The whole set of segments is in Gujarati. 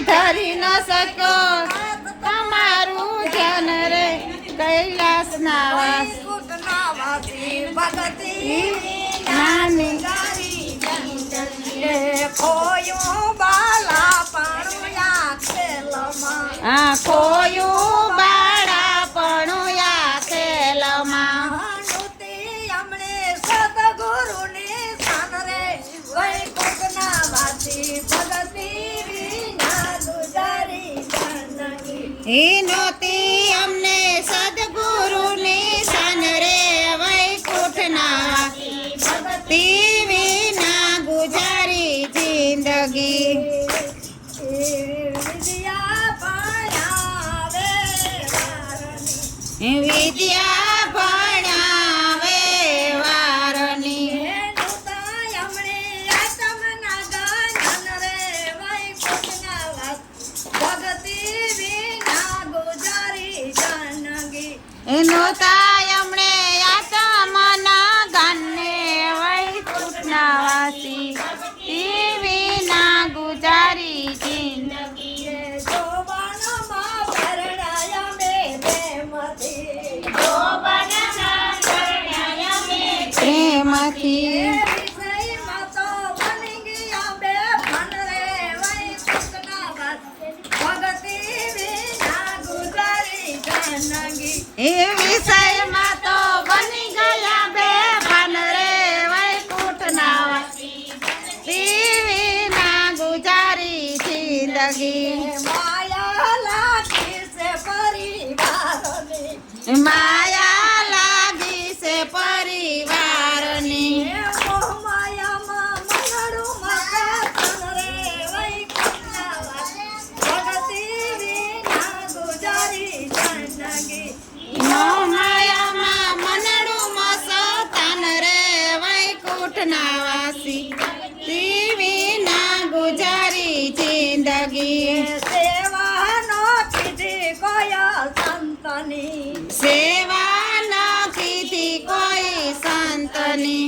ધરી ન શક્યો તમારું ધ્યાન રે કૈલાસના વાસ નાની ખોયું બાલા પણ ખોયું બાળાપણું યા ખેલમાં અમને સદગુરુની સાન રે વૈકુંઠના વાસી ભગતી વિના ગુજારી જિંદગી નોતી અમને સદગુરુની શાન રે વૈકુંઠના વાસી ભક્તિ વિના ગુજારી જિંદગી વિદ્યા ભણાવે વારની નોતા અમને આત્મના ગાનને વૈકુંઠના વાસી ભક્તિ વિના ગુજારી જિંદગી પ્રેમથી એ વિષયમાં તો બની ગયા બે ભાન રે વૈકુંઠના વાસી ભક્તિ વિના ગુજારી જિંદગી માયા લાગી છે પરિવારની માયા લાગી છે પરિવારની માયામાં મનડું મકાન રે વૈકુંઠના વાસી ભગતિ વિના ગુજારી જિંદગી માયામાં મનડું મસતાન રે વૈકુંઠના વાસી ભક્તિ વિના ગુજારી જિંદગી સેવાનો કીધી કોઈ સંતની સેવા ન કીધી કોઈ સંતની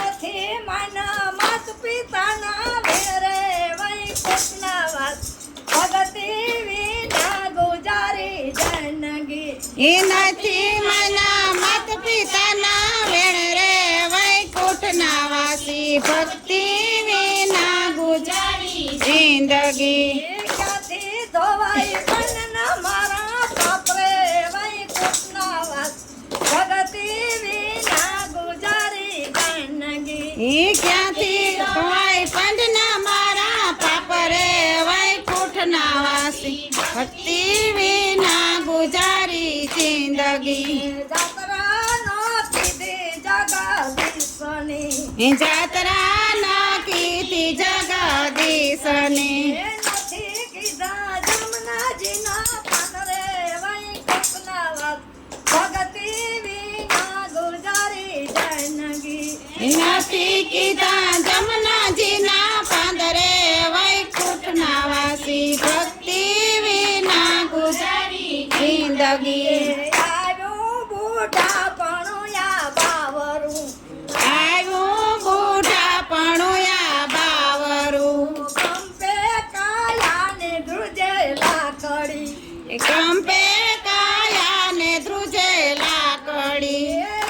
નથી મન મત પિતાના વેરે વૈકુંઠના વાસ ભગતિ વિના ગુજારી જિંદગી એ નથી મના મત પિતાના વેણ રે વૈકુંઠના વાસી ભક્તિ વિના ગુજારી જિંદગી ક્યાંથી ધોવાઈ મનના મારા પાપરે વૈકુંઠના વાસ ભગતિ વિના ગુજારી જિંદગી એ ક્યાંથી કોઈ પંડના મારા પાપ રે વૈકુંઠના વાસી ભક્તિ વિના ગુજારી જિંદગી જાત્રાનો કીધી જગદીશની જાત્રા ન કીધી જગદીશની નથી કીધા જમનાજીના પાનરે વૈકુંઠના વાસ ભગતિ વિના ગુજારી જિંદગી નથી કીધા જમનાજીના પાંદરે વૈકુંઠના વાસી ભક્તિ વિના ગુજારી જિંદગી આવ્યું બુઢા પણુયા બાવરું આવ્યું બુઢાપણું યા બાવરું કંપે કાયાને ધ્રુજે લાકડી કંપે કાયાને ધ્રુજે લાકડી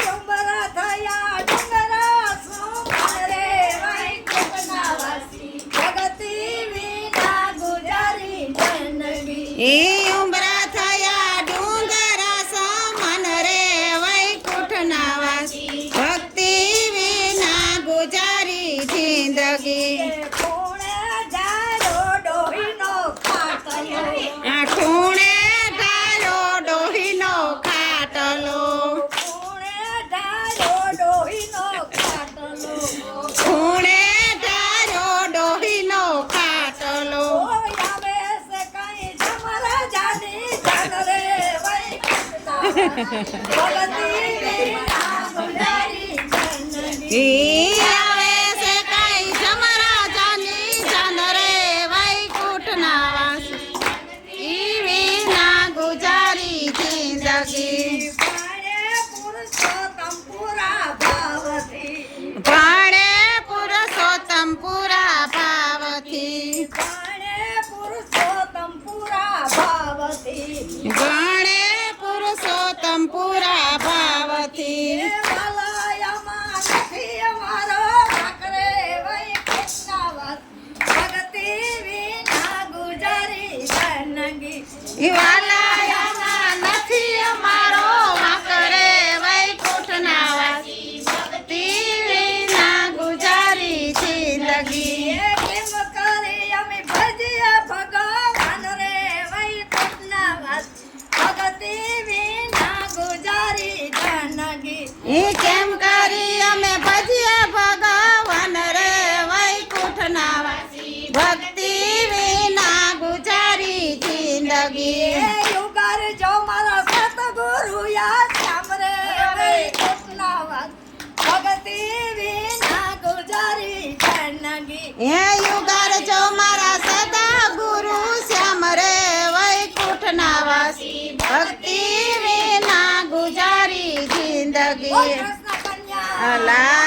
ઉંબરા થયા ડુંગરા સુમરે વૈકુંઠના વાસી ભગતિ વિના ગુજારી જિંદગી એ ઉંબરા થયા ડુંગરા સમન રે વૈકુંઠના વાસી ભક્તિ વિના ગુજારી જિંદગી ખૂણે જાડો ડોહીનો ખાટલો આ ખૂણે ડાયો ડોહીનો ખાટલો ખૂણે જાડો ડોહીનો ખાટલો ખૂણે ડાયો ડોહીનો ખાટલો કોઈ આવે છે કઈ જમરા જાની જાન રે વૈકુંઠના ભગતિ વિના ગુજારી જિંદગી એ આવે છે કઈ જમરાજાની જાન રે વૈકુંઠના વાસી ઈ વિના ગુજારી જિંદગી પાણે પુરુષોત્તમ પુરા ભાવથી ભાણે પુરુષોત્તમ પુરા ભાવથી પાણે પુરુષોત્તમ ભાવથી ગણે પુરુષોત્તમ પૂરા ભાવથી એ વાલાયામાં નથી અમારો વાકરે વૈકુંઠના વાસ ભક્તિ વિના ગુજારી જિંદગી વાલાયામાં નથી અમારો વાંકરે વૈકુંઠના વાસી ભક્તિ વિના ગુજારી જિંદગી એ કેમ કરી અમે ભજીએ ભગવાન રે વૈકુંઠના વાસ ભક્તિ વિના ગુજારી જિંદગી એ કેમ કરી અમે ભજીએ ભગવાન રે વૈકુંઠના વાસી ભક્તિ વિના ગુજારી જિંદગી એ યુગર જો મારા સતગુરુ યાદ સાંભળે વૈકુંઠના વાસ ભક્તિ વિના ગુજારી જિંદગી હે યુગાર જો મારા સદા ગુરુ શ્યામ રે વૈકુંઠના વાસી ભક્તિ વિના ગુજારી ઓ જિંદગી કૃષ્ણ કન્યા અલા